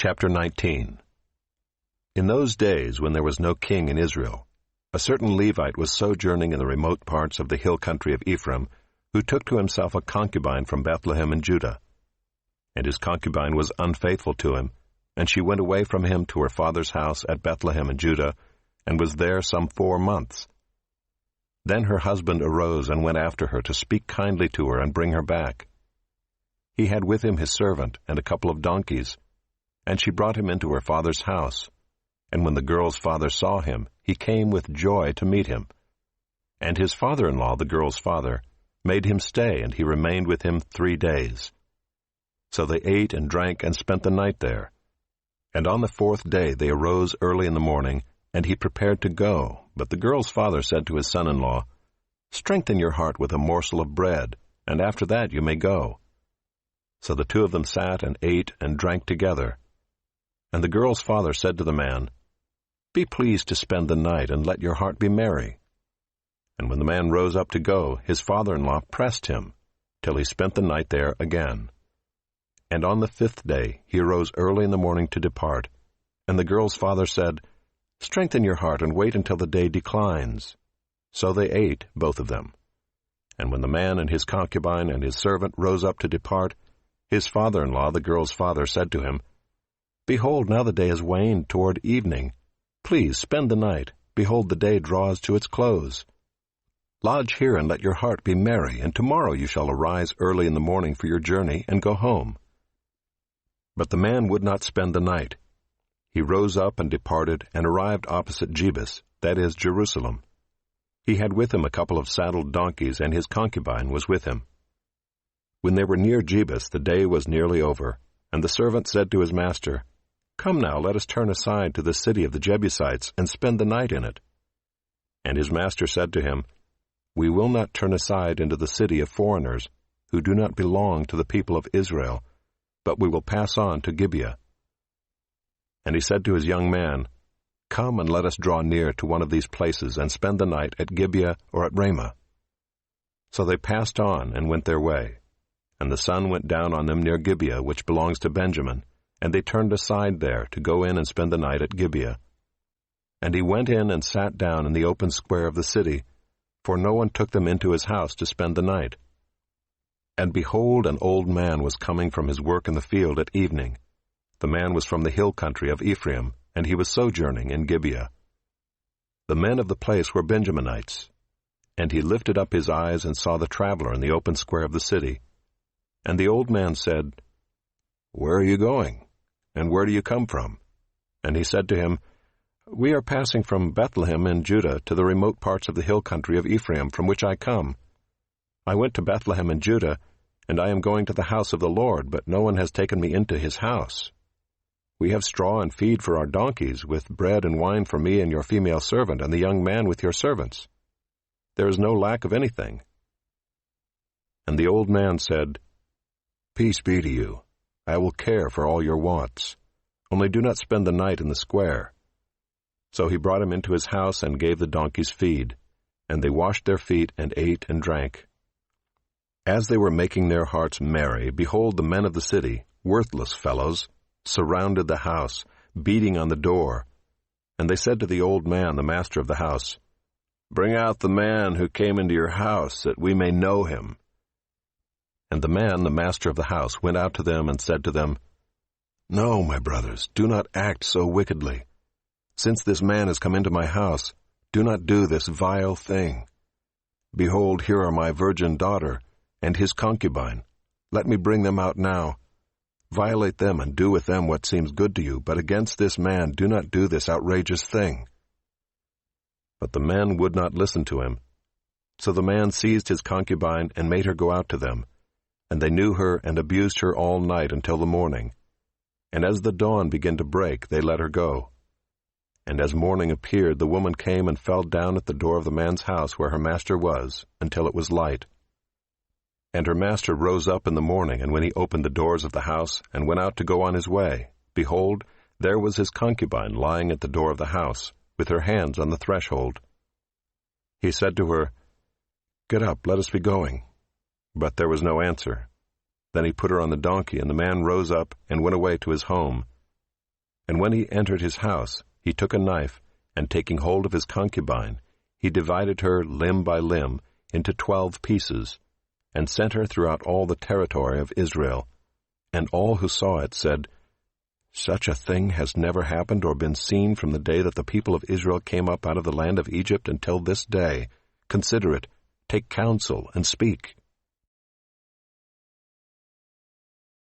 Chapter 19. In those days, when there was no king in Israel, a certain Levite was sojourning in the remote parts of the hill country of Ephraim, who took to himself a concubine from Bethlehem in Judah. And his concubine was unfaithful to him, and she went away from him to her father's house at Bethlehem in Judah, and was there some 4 months. Then her husband arose and went after her to speak kindly to her and bring her back. He had with him his servant and a couple of donkeys, and she brought him into her father's house. And when the girl's father saw him, he came with joy to meet him. And his father-in-law, the girl's father, made him stay, and he remained with him 3 days. So they ate and drank and spent the night there. And on the 4th day they arose early in the morning, and he prepared to go. But the girl's father said to his son-in-law, "Strengthen your heart with a morsel of bread, and after that you may go." So the two of them sat and ate and drank together. And the girl's father said to the man, "Be pleased to spend the night, and let your heart be merry." And when the man rose up to go, his father-in-law pressed him, till he spent the night there again. And on the 5th day he arose early in the morning to depart. And the girl's father said, "Strengthen your heart, and wait until the day declines." So they ate, both of them. And when the man and his concubine and his servant rose up to depart, his father-in-law, the girl's father, said to him, "Behold, now the day has waned toward evening. Please spend the night. Behold, the day draws to its close. Lodge here and let your heart be merry, and tomorrow you shall arise early in the morning for your journey and go home." But the man would not spend the night. He rose up and departed and arrived opposite Jebus, that is, Jerusalem. He had with him a couple of saddled donkeys, and his concubine was with him. When they were near Jebus, the day was nearly over, and the servant said to his master, "Come now, let us turn aside to the city of the Jebusites and spend the night in it." And his master said to him, "We will not turn aside into the city of foreigners, who do not belong to the people of Israel, but we will pass on to Gibeah." And he said to his young man, "Come and let us draw near to one of these places and spend the night at Gibeah or at Ramah." So they passed on and went their way. And the sun went down on them near Gibeah, which belongs to Benjamin, and they turned aside there to go in and spend the night at Gibeah. And he went in and sat down in the open square of the city, for no one took them into his house to spend the night. And behold, an old man was coming from his work in the field at evening. The man was from the hill country of Ephraim, and he was sojourning in Gibeah. The men of the place were Benjaminites. And he lifted up his eyes and saw the traveler in the open square of the city. And the old man said, "Where are you going? And where do you come from?" And he said to him, "We are passing from Bethlehem in Judah to the remote parts of the hill country of Ephraim, from which I come. I went to Bethlehem in Judah, and I am going to the house of the Lord, but no one has taken me into his house. We have straw and feed for our donkeys, with bread and wine for me and your female servant, and the young man with your servants. There is no lack of anything." And the old man said, "Peace be to you. I will care for all your wants. Only do not spend the night in the square." So he brought him into his house and gave the donkeys feed, and they washed their feet and ate and drank. As they were making their hearts merry, behold, the men of the city, worthless fellows, surrounded the house, beating on the door. And they said to the old man, the master of the house, "Bring out the man who came into your house, that we may know him." And the man, the master of the house, went out to them and said to them, "No, my brothers, do not act so wickedly. Since this man has come into my house, do not do this vile thing. Behold, here are my virgin daughter and his concubine. Let me bring them out now. Violate them and do with them what seems good to you, but against this man do not do this outrageous thing." But the men would not listen to him. So the man seized his concubine and made her go out to them. And they knew her and abused her all night until the morning. And as the dawn began to break, they let her go. And as morning appeared, the woman came and fell down at the door of the man's house where her master was, until it was light. And her master rose up in the morning, and when he opened the doors of the house and went out to go on his way, behold, there was his concubine lying at the door of the house, with her hands on the threshold. He said to her, "Get up, let us be going." But there was no answer. Then he put her on the donkey, and the man rose up and went away to his home. And when he entered his house, he took a knife, and taking hold of his concubine, he divided her limb by limb into 12 pieces, and sent her throughout all the territory of Israel. And all who saw it said, "Such a thing has never happened or been seen from the day that the people of Israel came up out of the land of Egypt until this day. Consider it, take counsel, and speak."